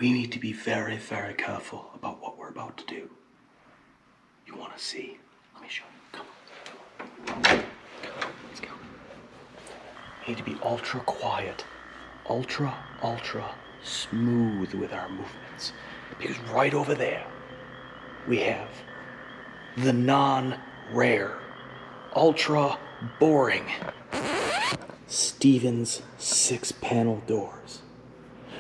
we need to be very, very careful about what we're about to do. You want to see? Let me show you. Come on. Let's go. We need to be ultra quiet, ultra smooth with our movements. Because right over there, we have the non-rare, ultra boring Stevens 6-panel doors.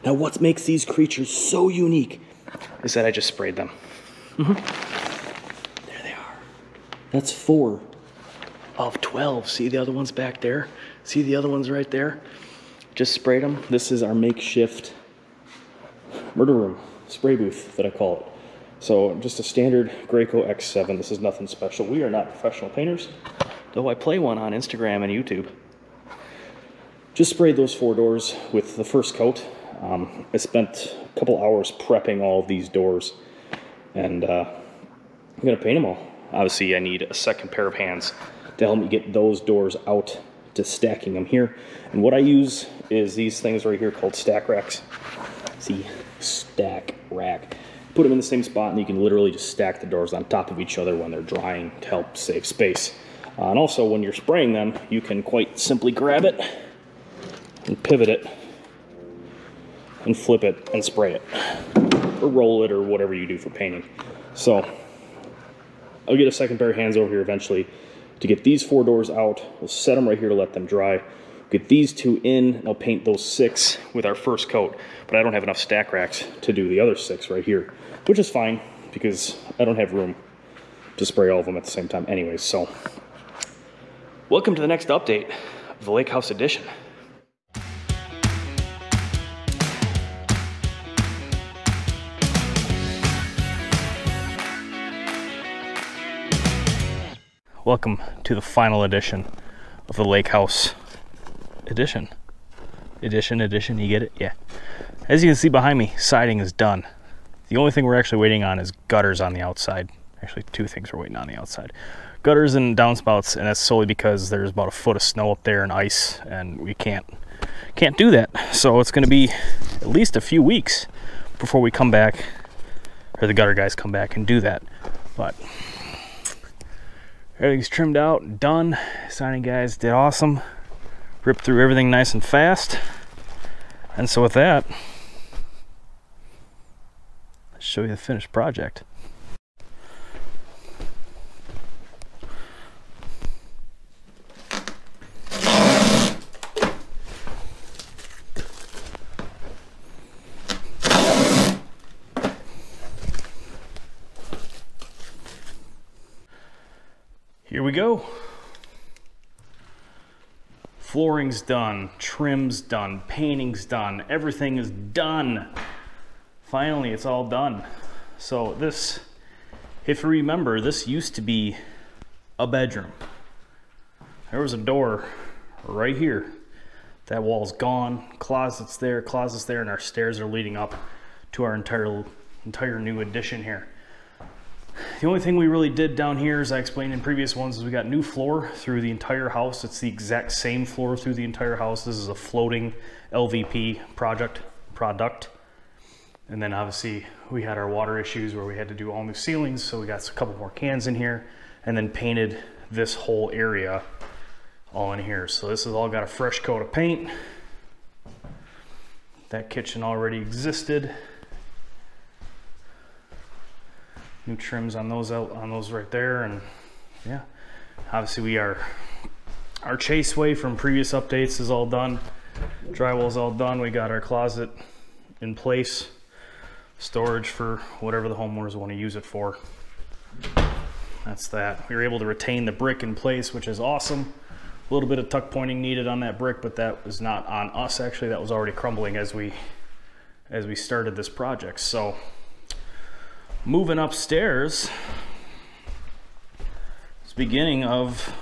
Now what makes these creatures so unique is that I just sprayed them. There they are. That's 4 of 12. See the other ones back there? See the other ones right there? Just sprayed them. This is our makeshift murder room spray booth that I call it. So just a standard Graco X7. This is nothing special. We are not professional painters, though I play one on Instagram and YouTube. Just sprayed those 4 doors with the first coat. I spent a couple hours prepping all of these doors, and I'm gonna paint them all. Obviously I need a second pair of hands to help me get those doors out to stacking them here. And what I use is these things right here called stack racks. See, stack rack. Put them in the same spot and you can literally just stack the doors on top of each other when they're drying to help save space. And also when you're spraying them, you can quite simply grab it and pivot it and flip it and spray it, or roll it, or whatever you do for painting. So I'll get a second pair of hands over here eventually to get these 4 doors out. We'll set them right here to let them dry. Get these 2 in, and I'll paint those 6 with our first coat. But I don't have enough stack racks to do the other 6 right here, which is fine because I don't have room to spray all of them at the same time anyways. So welcome to the next update of the Lake House Edition. Welcome to the final edition of the Lake House Edition. Edition, you get it? Yeah. As you can see behind me, siding is done. The only thing we're actually waiting on is gutters on the outside. Actually, 2 things we're waiting on the outside. Gutters and downspouts, and that's solely because there's about a foot of snow up there and ice, and we can't do that. So it's gonna be at least a few weeks before we come back, or the gutter guys come back and do that. But everything's trimmed out, done. Siding guys did awesome. Ripped through everything nice and fast. And so with that, let's show you the finished project. Here we go. Flooring's done, trim's done, painting's done, everything is done. Finally, it's all done. So this, if you remember, this used to be a bedroom. There was a door right here. That wall's gone, closets there, and our stairs are leading up to our entire new addition here. The only thing we really did down here, as I explained in previous ones, is we got new floor through the entire house. It's the exact same floor through the entire house. This is a floating LVP product. And then obviously we had our water issues where we had to do all new ceilings, so we got a couple more cans in here, and then painted this whole area all in here. So this has all got a fresh coat of paint. That kitchen already existed. New trims on those right there, and yeah, obviously our chaseway from previous updates is all done. Drywall's all done. We got our closet in place, storage for whatever the homeowners want to use it for. That's that. We were able to retain the brick in place, which is awesome. A little bit of tuck pointing needed on that brick, but that was not on us actually. That was already crumbling as we started this project. So moving upstairs is the beginning of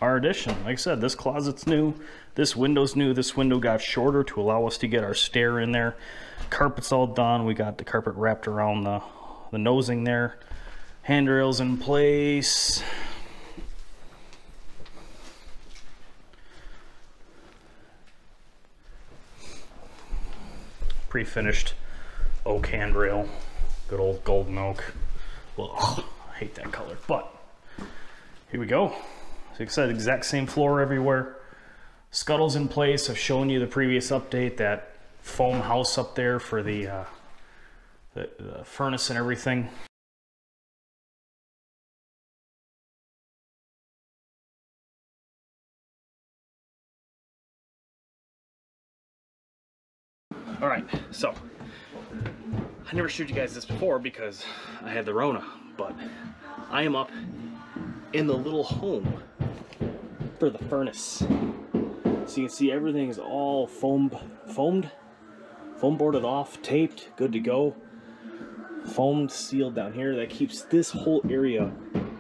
our addition. Like I said, this closet's new, this window's new. This window got shorter to allow us to get our stair in there. Carpet's all done. We got the carpet wrapped around the nosing there. Handrails in place. Pre-finished oak handrail, good old golden oak. Ugh, I hate that color, but here we go. Like I said, exact same floor everywhere. Scuttle's in place. I've shown you the previous update, that foam house up there for the furnace and everything. All right, so I never showed you guys this before because I had the Rona, but I am up in the little home for the furnace. So you can see everything is all foam boarded off, taped, good to go. Foamed, sealed down here. That keeps this whole area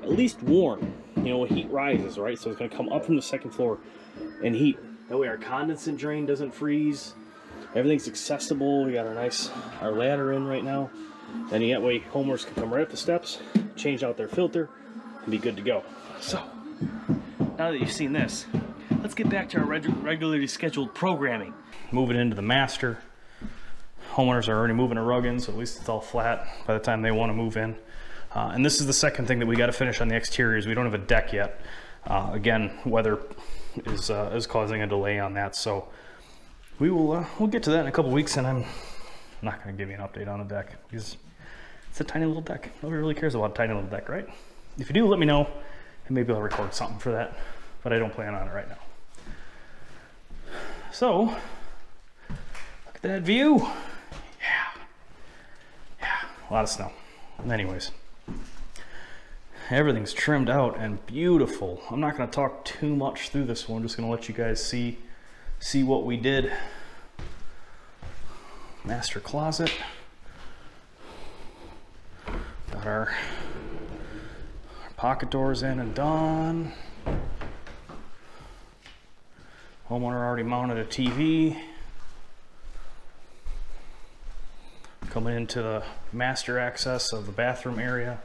at least warm. You know, heat rises, right? So it's gonna come up from the second floor and heat. That way our condensate drain doesn't freeze. Everything's accessible. We got our ladder in right now. And that way homeowners can come right up the steps, change out their filter, and be good to go. So, now that you've seen this, let's get back to our regularly scheduled programming. Moving into the master. Homeowners are already moving a rug in, so at least it's all flat by the time they want to move in. And this is the second thing that we got to finish on the exteriors. We don't have a deck yet. Again, weather is causing a delay on that, so we'll get to that in a couple weeks, and I'm not going to give you an update on the deck because it's a tiny little deck. Nobody really cares about a tiny little deck, right? If you do, let me know, and maybe I'll record something for that, but I don't plan on it right now. So, look at that view. Yeah, a lot of snow. Anyways, everything's trimmed out and beautiful. I'm not going to talk too much through this one. I'm just going to let you guys see what we did. Master closet. Got our pocket doors in and done. Homeowner already mounted a TV. Coming into the master access of the bathroom area.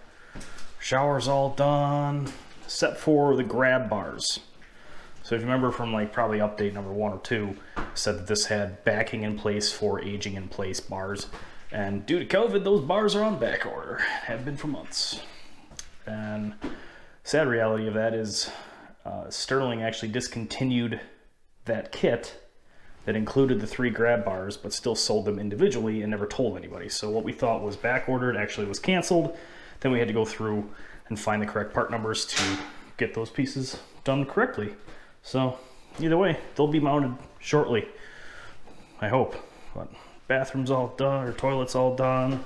Shower's all done, except for the grab bars. So if you remember from like probably update number 1 or 2, said that this had backing in place for aging in place bars. And due to COVID, those bars are on back order. Have been for months. And sad reality of that is Sterling actually discontinued that kit that included the 3 grab bars, but still sold them individually and never told anybody. So what we thought was back ordered actually was canceled. Then we had to go through and find the correct part numbers to get those pieces done correctly. So either way, they'll be mounted shortly, I hope. But bathroom's all done, or toilet's all done.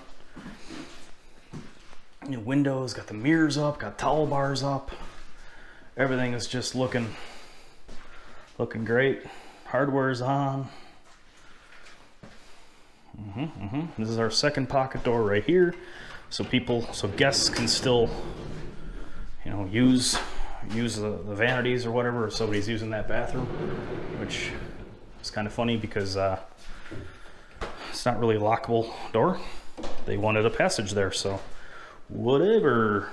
New windows, got the mirrors up, got towel bars up. Everything is just looking great. Hardware's on. This is our second pocket door right here. So guests can still, you know, use the vanities or whatever if somebody's using that bathroom, which is kind of funny because it's not really a lockable door. They wanted a passage there, so whatever.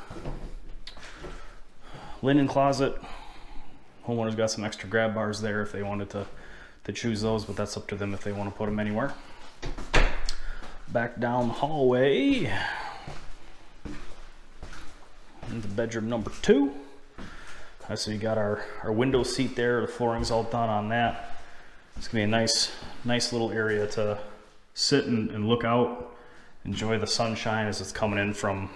Linen closet. Homeowner's got some extra grab bars there if they wanted to choose those, but that's up to them if they want to put them anywhere. Back down the hallway into bedroom number 2. So you got our window seat there. The flooring's all done on that. It's gonna be a nice little area to sit and look out, enjoy the sunshine as it's coming in from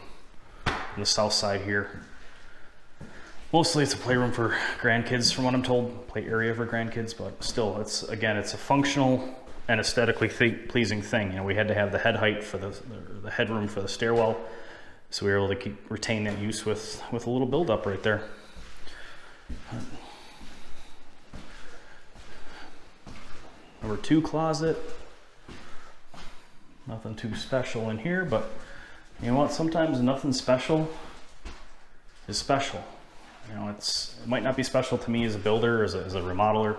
the south side here. Mostly it's a playroom for grandkids from what I'm told, play area for grandkids, but still, it's a functional and aesthetically pleasing thing. You know, we had to have the head height for the headroom for the stairwell, so we were able to retain that use with a little build up right there. Number 2 closet. Nothing too special in here, but you know what? Sometimes nothing special is special. You know, it might not be special to me as a builder, as a remodeler.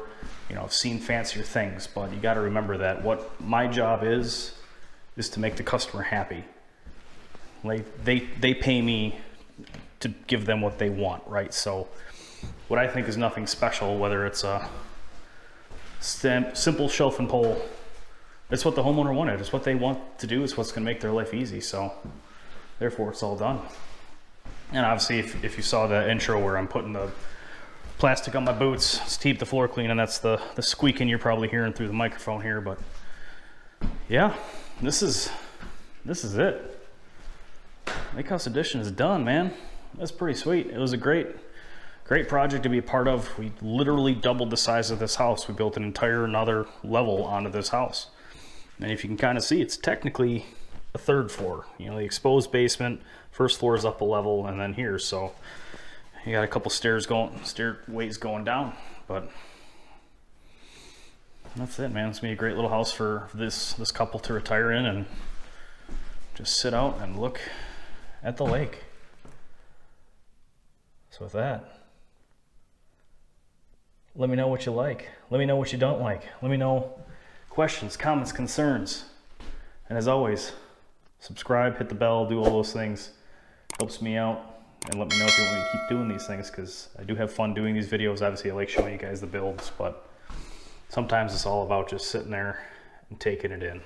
You know, I've seen fancier things, but you got to remember that what my job is to make the customer happy. Like they pay me to give them what they want, right? So what I think is nothing special, whether it's a simple shelf and pole it's what the homeowner wanted. It's what they want to do. It's what's going to make their life easy. So therefore it's all done. And obviously if you saw the intro where I'm putting the plastic on my boots to keep the floor clean, and that's the squeaking you're probably hearing through the microphone here. But yeah, this is it. Lake House Edition is done, man. That's pretty sweet. It was a great project to be a part of. We literally doubled the size of this house. We built an entire another level onto this house. And if you can kind of see, it's technically a third floor. You know, the exposed basement, first floor is up a level, and then here. So you got a couple stairways going down, but that's it, man. It's gonna be a great little house for this couple to retire in and just sit out and look at the lake. So with that, let me know what you like. Let me know what you don't like. Let me know questions, comments, concerns. And as always, subscribe, hit the bell, do all those things. Helps me out. And let me know if you want me to keep doing these things, because I do have fun doing these videos. Obviously, I like showing you guys the builds, but sometimes it's all about just sitting there and taking it in.